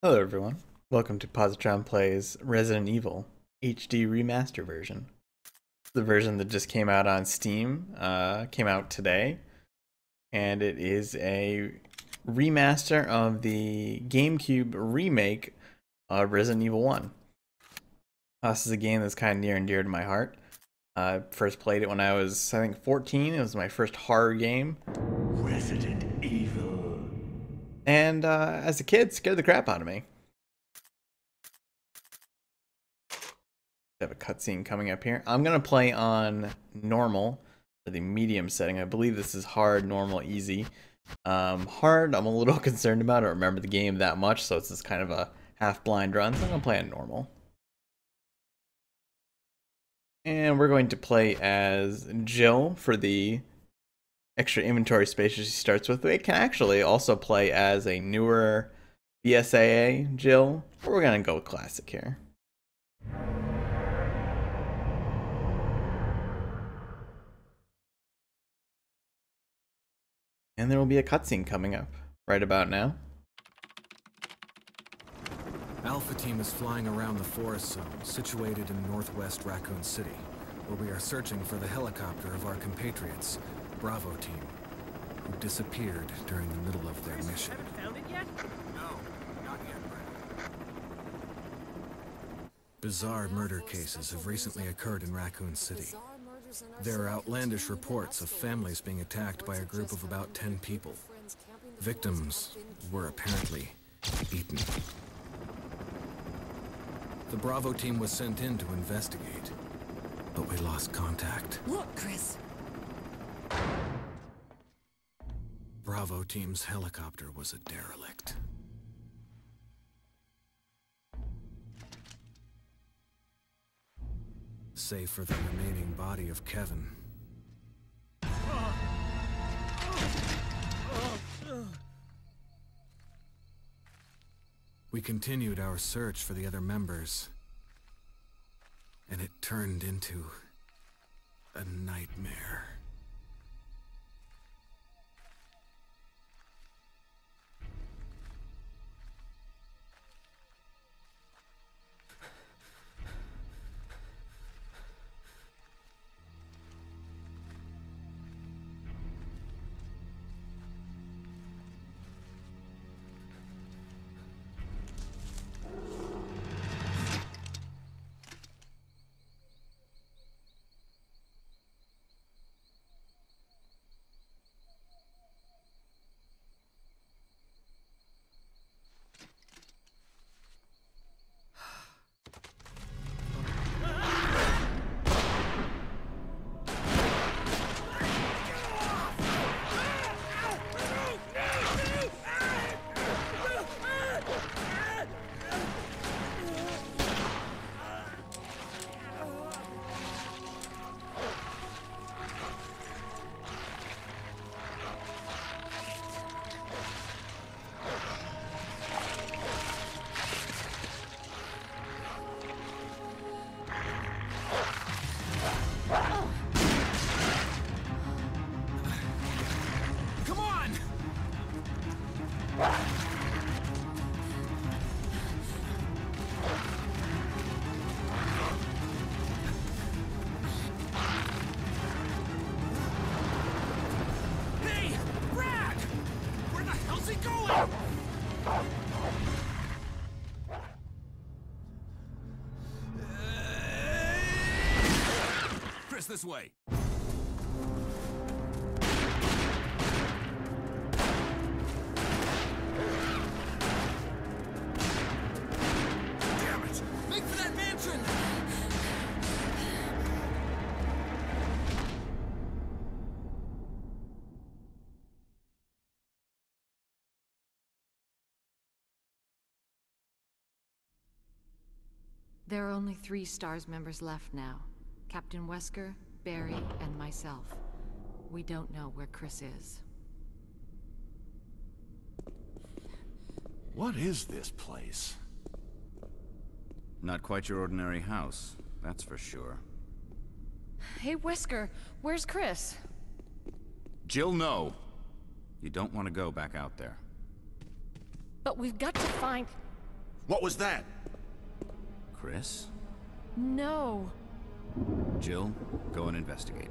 Hello everyone, welcome to Positron Plays Resident Evil HD Remaster version. The version that just came out on Steam, came out today, and it is a remaster of the GameCube remake of Resident Evil 1. This is a game that's kind of near and dear to my heart. I first played it when I was, I think, 14. It was my first horror game. Resident Evil. And as a kid, scared the crap out of me. I have a cutscene coming up here. I'm gonna play on normal, or the medium setting. I believe this is hard, normal, easy. Hard, I'm a little concerned about. I don't remember the game that much, so it's just kind of a half-blind run. So I'm gonna play on normal. And we're going to play as Jill for the extra inventory space she starts with. We can actually also play as a newer BSAA Jill, but we're gonna go with classic here. And there will be a cutscene coming up right about now. Alpha Team is flying around the forest zone, situated in northwest Raccoon City, where we are searching for the helicopter of our compatriots, Bravo Team, who disappeared during the middle of their mission. Haven't found it yet? No, not yet, Brad. Bizarre murder cases have recently occurred in Raccoon City. There are outlandish reports of families being attacked by a group of about 10 people. Victims were apparently eaten. The Bravo Team was sent in to investigate, but we lost contact. Look, Chris. Bravo Team's helicopter was a derelict. Save for the remaining body of Kevin. We continued our search for the other members, and it turned into a nightmare. Hey! Brad! Where the hell's he going? Chris, this way! Damn it! Make for that mansion! There are only 3 STARS members left now. Captain Wesker, Barry, and myself. We don't know where Chris is. What is this place? Not quite your ordinary house, that's for sure. Hey, Wesker, where's Chris? Jill, no. You don't want to go back out there. But we've got to find... What was that? Chris? No. Jill, go and investigate.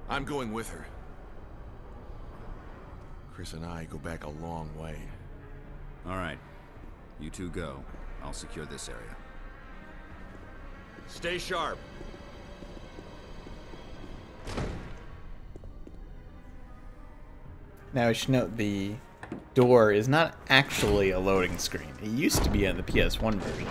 I'm going with her. Chris and I go back a long way. All right. You two go. I'll secure this area. Stay sharp. Now I should note the door is not actually a loading screen. It used to be on the PS1 version.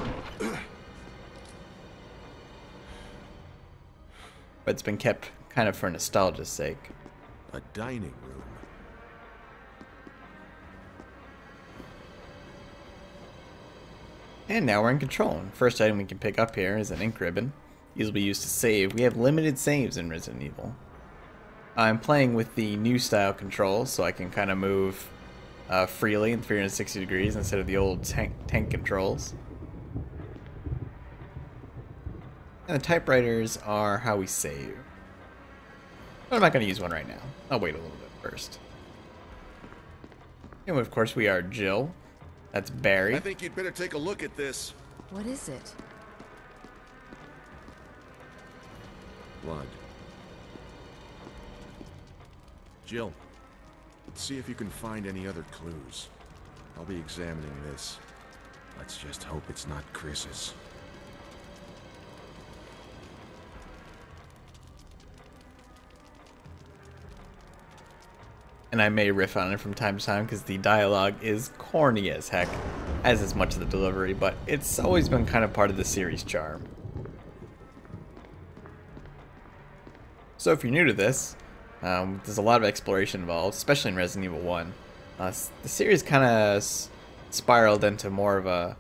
But it's been kept kind of for nostalgia's sake. A dining room. And now we're in control. First item we can pick up here is an ink ribbon. These will be used to save. We have limited saves in Resident Evil. I'm playing with the new style controls, so I can kind of move freely in 360 degrees instead of the old tank controls. And the typewriters are how we save. But I'm not going to use one right now. I'll wait a little bit first. And of course we are Jill. That's Barry. I think you'd better take a look at this. What is it? Blood. Jill, see if you can find any other clues. I'll be examining this. Let's just hope it's not Chris's. And I may riff on it from time to time because the dialogue is corny as heck, as is much of the delivery, but it's always been kind of part of the series' charm. So if you're new to this, there's a lot of exploration involved, especially in Resident Evil 1. The series kind of spiraled into more of a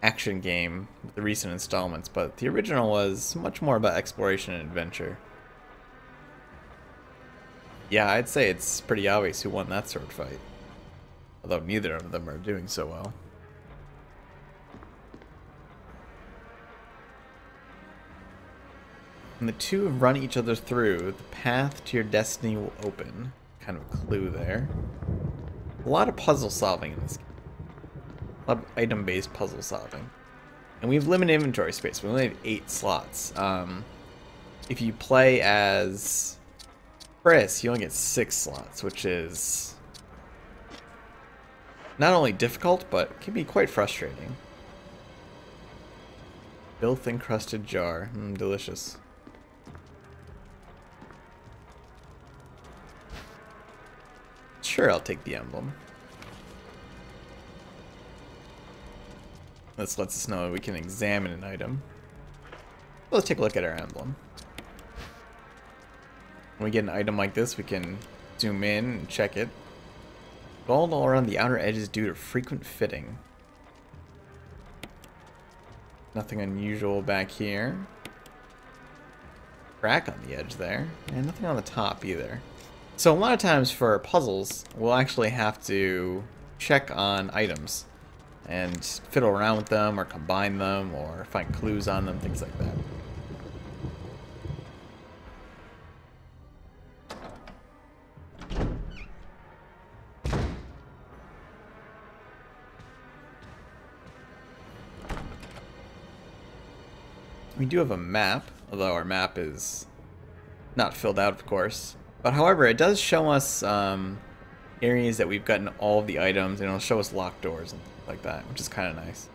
action game with the recent installments, but the original was much more about exploration and adventure. Yeah, I'd say it's pretty obvious who won that sword fight. Although neither of them are doing so well. And the two have run each other through. The path to your destiny will open. Kind of a clue there. A lot of puzzle solving in this game. A lot of item-based puzzle solving. And we have limited inventory space. We only have 8 slots. If you play as Chris, you only get 6 slots, which is not only difficult, but can be quite frustrating. Filth-encrusted jar. Delicious. Sure, I'll take the emblem. This lets us know that we can examine an item. Let's take a look at our emblem. When we get an item like this, we can zoom in and check it. Bald all around the outer edges due to frequent fitting. Nothing unusual back here. Crack on the edge there. And nothing on the top either. So a lot of times for puzzles, we'll actually have to check on items and fiddle around with them or combine them or find clues on them, things like that. We do have a map, although our map is not filled out, of course. But however, it does show us areas that we've gotten all of the items, and it'll show us locked doors and things like that, which is kind of nice.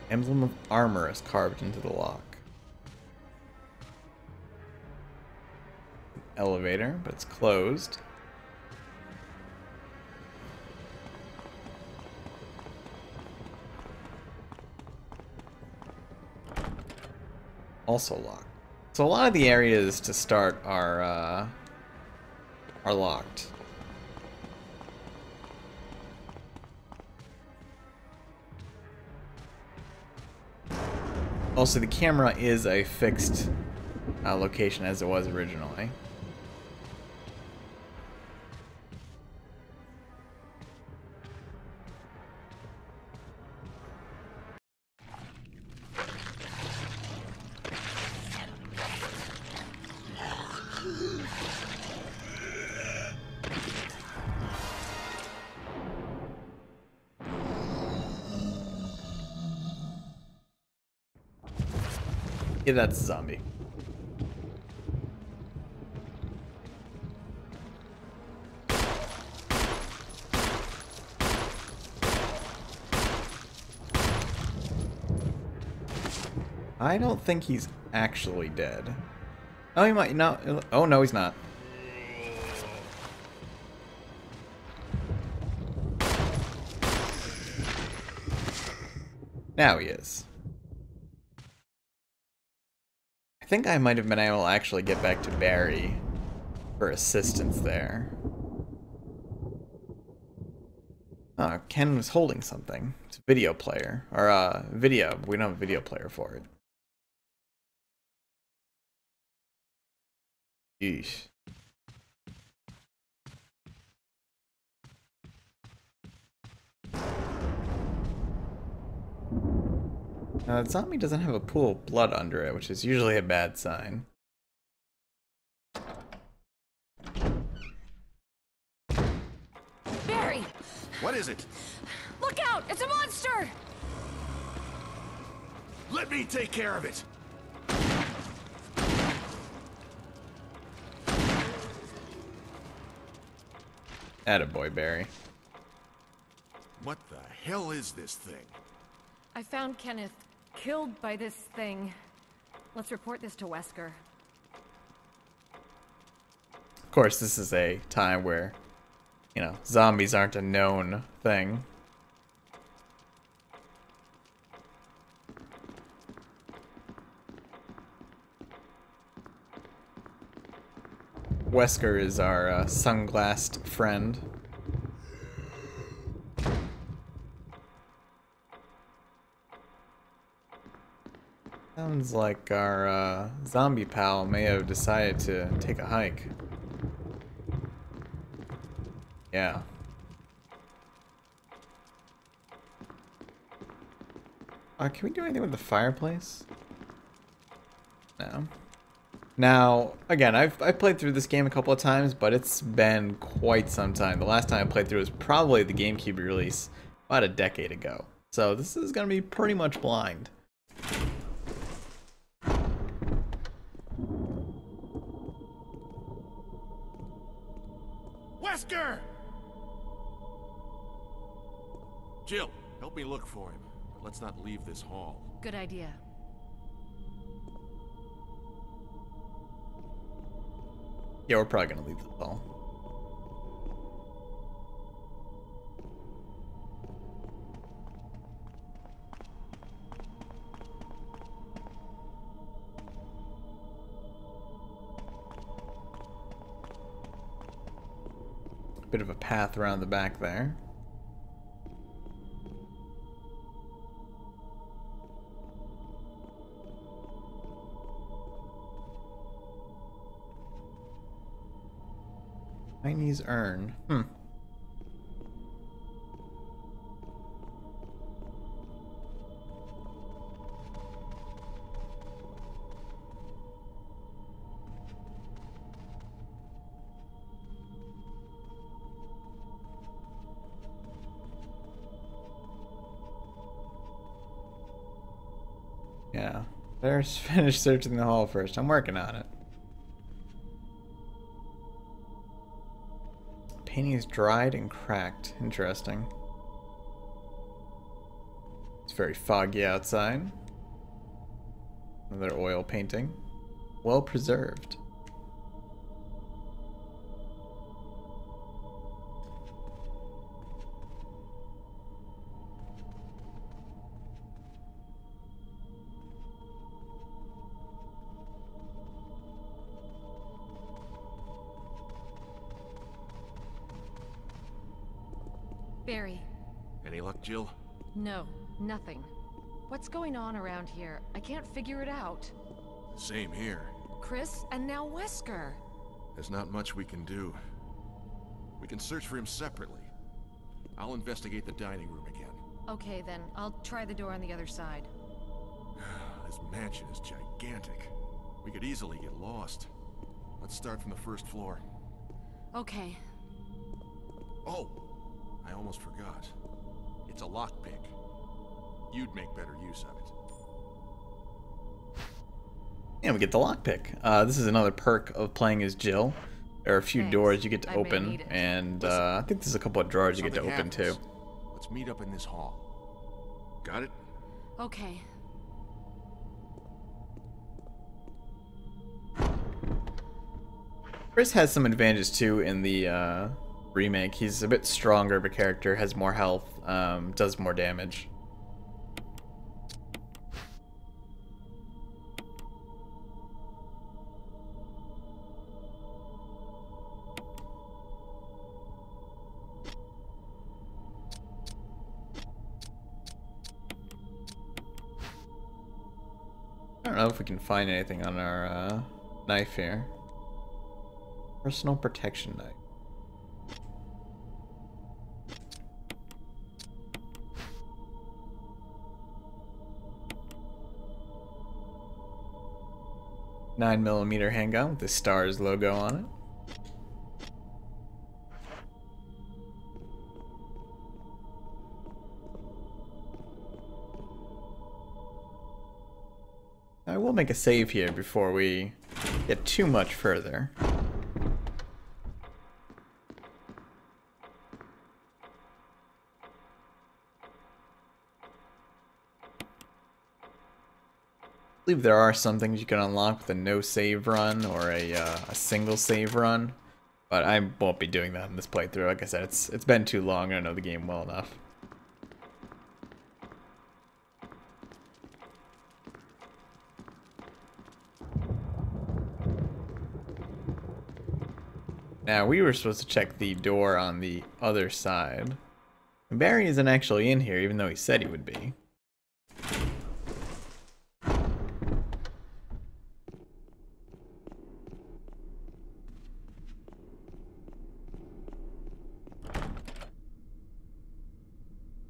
Emblem of armor is carved into the lock. Elevator, but it's closed. Also locked. So a lot of the areas to start are locked. Also, the camera is a fixed location as it was originally. Yeah, that's a zombie. I don't think he's actually dead. Oh, he might not. Oh, no, he's not. Now he is. I think I might have been able to actually get back to Barry for assistance there. Oh, Ken was holding something. It's a video player. Or, video. We don't have a video player for it. Yeesh. Now, the zombie doesn't have a pool of blood under it, which is usually a bad sign. Barry! What is it? Look out! It's a monster! Let me take care of it. Attaboy, Barry. What the hell is this thing? I found Kenneth killed by this thing. Let's report this to Wesker. Of course, this is a time where, you know, zombies aren't a known thing. Wesker is our sunglassed friend. Sounds like our zombie pal may have decided to take a hike. Yeah. Can we do anything with the fireplace? No. Now, again, I've played through this game a couple of times, but it's been quite some time. The last time I played through was probably the GameCube release about a decade ago. So this is going to be pretty much blind. Wesker! Jill, help me look for him. But let's not leave this hall. Good idea. Yeah, we're probably going to leave the hall. Bit of a path around the back there. Chinese urn. Yeah. Better finish searching the hall first. I'm working on it. Painting is dried and cracked. Interesting. It's very foggy outside. Another oil painting. Well preserved. Barry. Any luck, Jill? No, nothing. What's going on around here? I can't figure it out. Same here. Chris, and now Wesker. There's not much we can do. We can search for him separately. I'll investigate the dining room again. Okay then, I'll try the door on the other side. This mansion is gigantic. We could easily get lost. Let's start from the first floor. Okay. Oh, I almost forgot. It's a lockpick. You'd make better use of it. And we get the lockpick. This is another perk of playing as Jill. There are a few Thanks. doors you get to I may open, need it. and I think there's a couple of drawers you get to Something open happens. too. Let's meet up in this hall. Got it? Okay. Chris has some advantages too in the remake. He's a bit stronger of a character, has more health, does more damage. I don't know if we can find anything on our knife here. Personal protection knife. .9mm handgun with the STARS logo on it. I will make a save here before we get too much further. I believe there are some things you can unlock with a no save run or a single save run, but I won't be doing that in this playthrough. Like I said, it's been too long. I don't know the game well enough. Now, we were supposed to check the door on the other side. Barry isn't actually in here, even though he said he would be.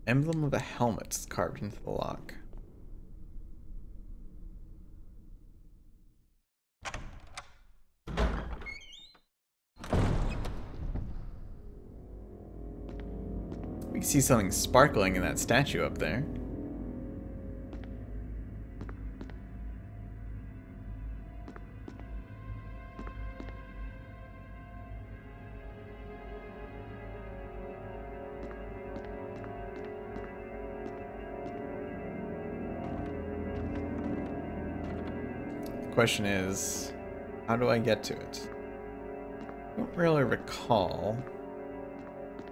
Emblem of a helmet is carved into the lock. We can see something sparkling in that statue up there. The question is, how do I get to it? I don't really recall.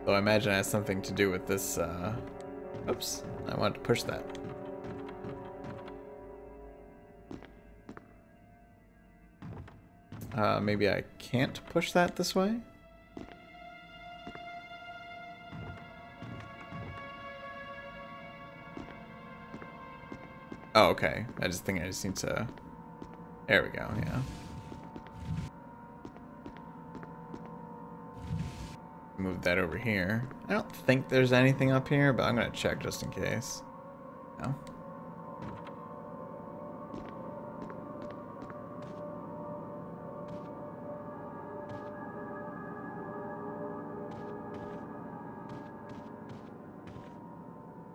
Though I imagine it has something to do with this, oops, I wanted to push that. Maybe I can't push that this way? Oh, okay. I just think I just need to... There we go, yeah. Move that over here. I don't think there's anything up here, but I'm gonna check just in case. No?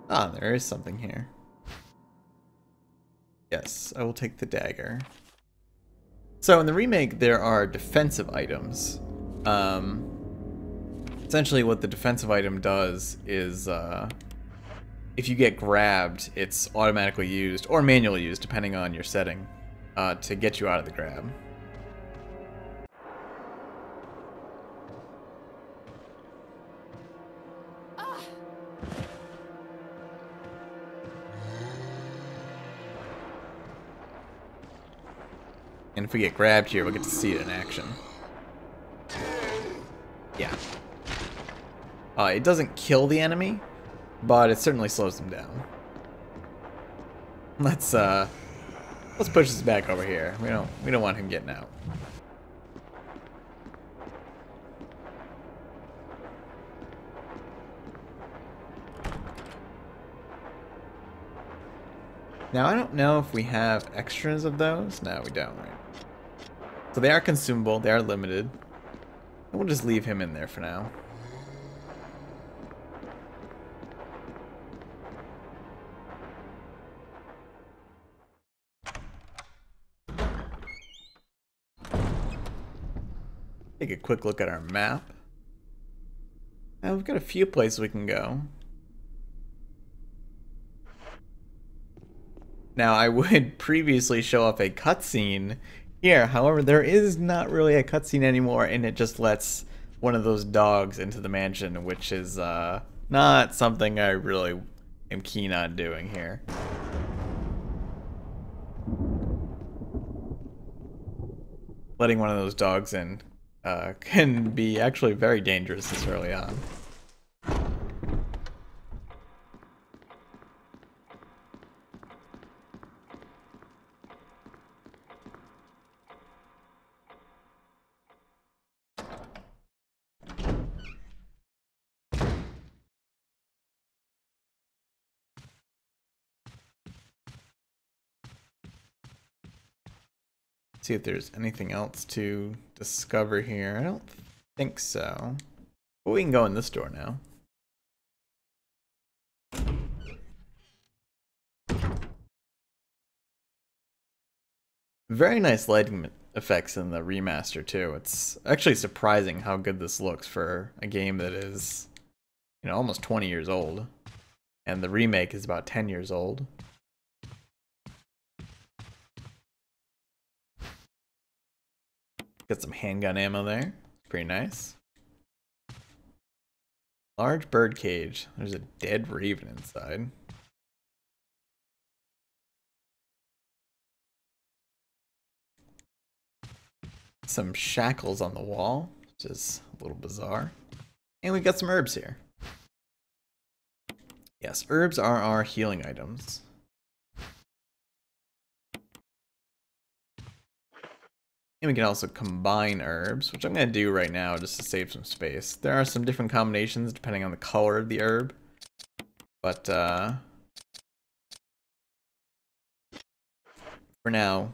Ah, there is something here. Yes, I will take the dagger. So in the remake, there are defensive items. Essentially what the defensive item does is, if you get grabbed, it's automatically used, or manually used, depending on your setting, to get you out of the grab. And if we get grabbed here, we'll get to see it in action. Yeah. It doesn't kill the enemy, but it certainly slows them down. Let's push this back over here. We don't want him getting out. Now I don't know if we have extras of those. No, we don't, right? So they are consumable, they are limited. We'll just leave him in there for now. Take a quick look at our map. Now we've got a few places we can go. Now I would previously show off a cutscene here, however there is not really a cutscene anymore, and it just lets one of those dogs into the mansion, which is not something I really am keen on doing here. Letting one of those dogs in can be actually very dangerous this early on. See if there's anything else to discover here. I don't think so. But we can go in this door now. Very nice lighting effects in the remaster too. It's actually surprising how good this looks for a game that is, you know, almost 20 years old. And the remake is about 10 years old. Got some handgun ammo there. Pretty nice. Large bird cage. There's a dead raven inside. Some shackles on the wall, which is a little bizarre. And we got some herbs here. Yes, herbs are our healing items. And we can also combine herbs, which I'm going to do right now just to save some space. There are some different combinations depending on the color of the herb. But for now,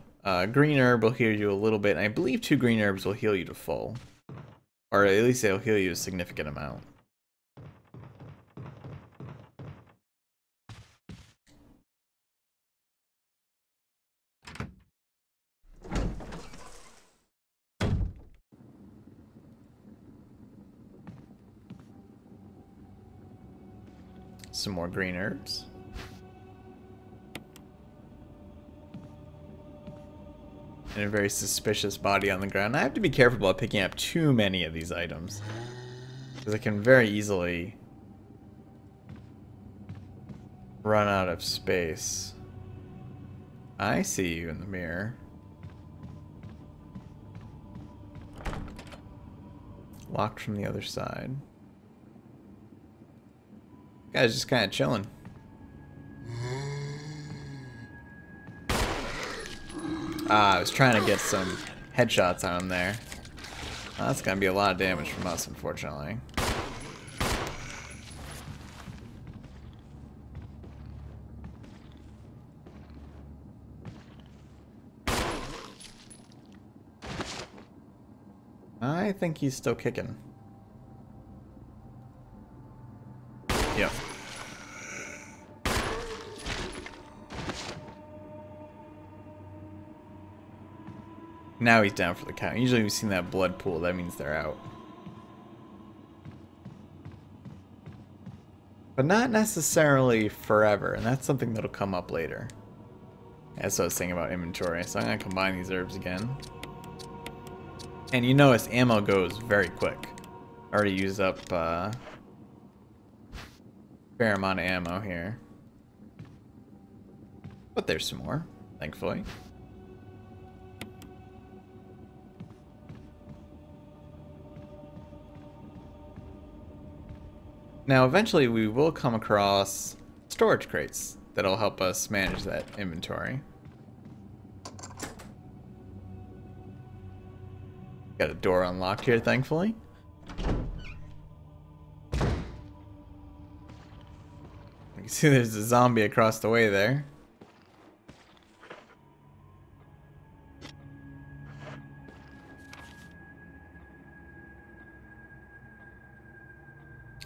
green herb will heal you a little bit. And I believe 2 green herbs will heal you to full. Or at least they'll heal you a significant amount. Some more green herbs. And a very suspicious body on the ground. I have to be careful about picking up too many of these items, because I can very easily run out of space. I see you in the mirror. Locked from the other side. Guy's just kind of chilling. I was trying to get some headshots on him there. Well, that's gonna be a lot of damage from us, unfortunately. I think he's still kicking. Yep. Now he's down for the count. Usually we've seen that blood pool, that means they're out. But not necessarily forever, and that's something that'll come up later. That's what I was saying about inventory, so I'm gonna combine these herbs again. And you notice ammo goes very quick. Already used up fair amount of ammo here. But there's some more, thankfully. Now eventually we will come across storage crates that'll help us manage that inventory. Got a door unlocked here, thankfully. You can see there's a zombie across the way there.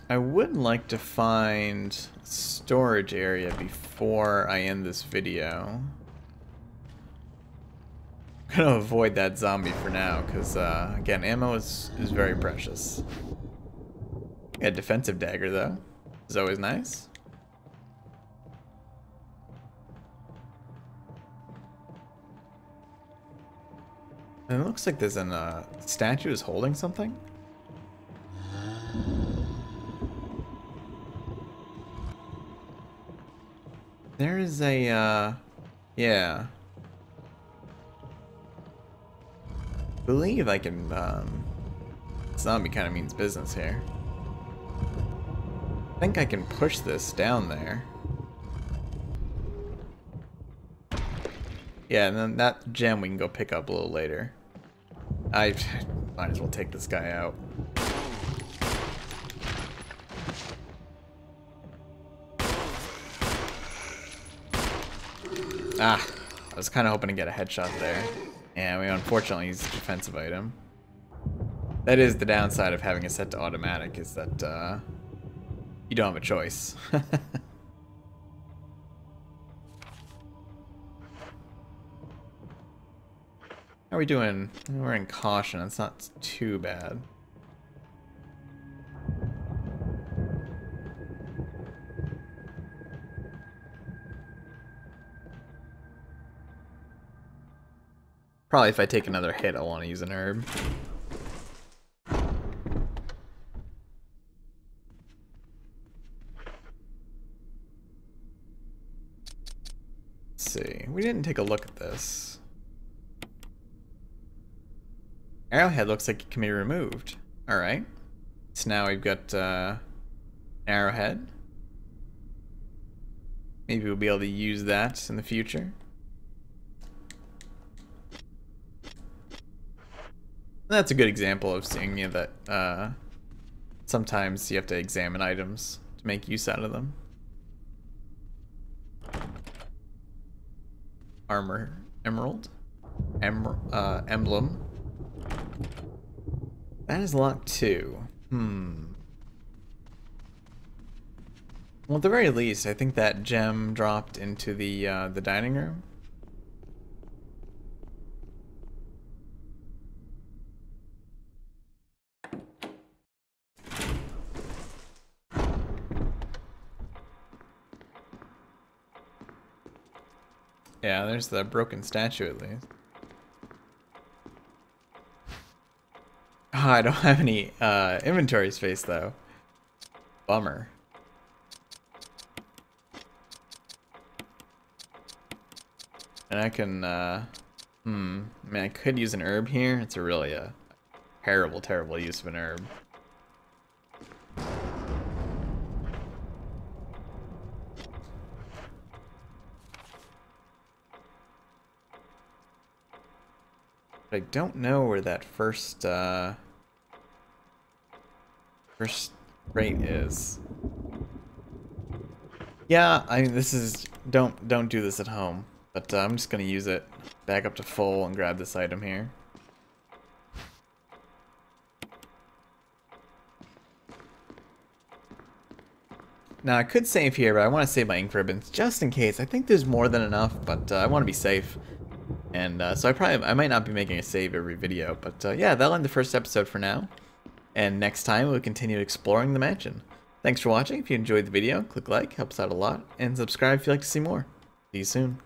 I would like to find a storage area before I end this video. I'm gonna avoid that zombie for now, because again, ammo is very precious. A defensive dagger though is always nice. And it looks like there's a statue is holding something. There is a yeah. I believe I can zombie kind of means business here. I think I can push this down there. Yeah, and then that gem we can go pick up a little later. I might as well take this guy out. Ah, I was kind of hoping to get a headshot there. And we unfortunately used a defensive item. That is the downside of having it set to automatic, is that you don't have a choice. How are we doing? We're in caution. It's not too bad. Probably if I take another hit, I'll want to use an herb. Let's see. We didn't take a look at this. Arrowhead looks like it can be removed. Alright. So now we've got arrowhead. Maybe we'll be able to use that in the future. That's a good example of seeing that sometimes you have to examine items to make use out of them. Armor emerald. Emblem. That is locked too. Well, at the very least, I think that gem dropped into the dining room. Yeah, there's the broken statue at least. Oh, I don't have any inventory space though. Bummer. And I can, I mean, I could use an herb here. It's really a terrible, terrible use of an herb. But I don't know where that first rate is. Yeah, I mean, this is don't do this at home. But I'm just gonna use it back up to full and grab this item here. Now I could save here, but I want to save my ink ribbons just in case. I think there's more than enough, but I want to be safe. And so I might not be making a save every video, but yeah, that'll end the first episode for now. And next time we'll continue exploring the mansion. Thanks for watching. If you enjoyed the video, click like, helps out a lot, and subscribe if you'd like to see more. See you soon.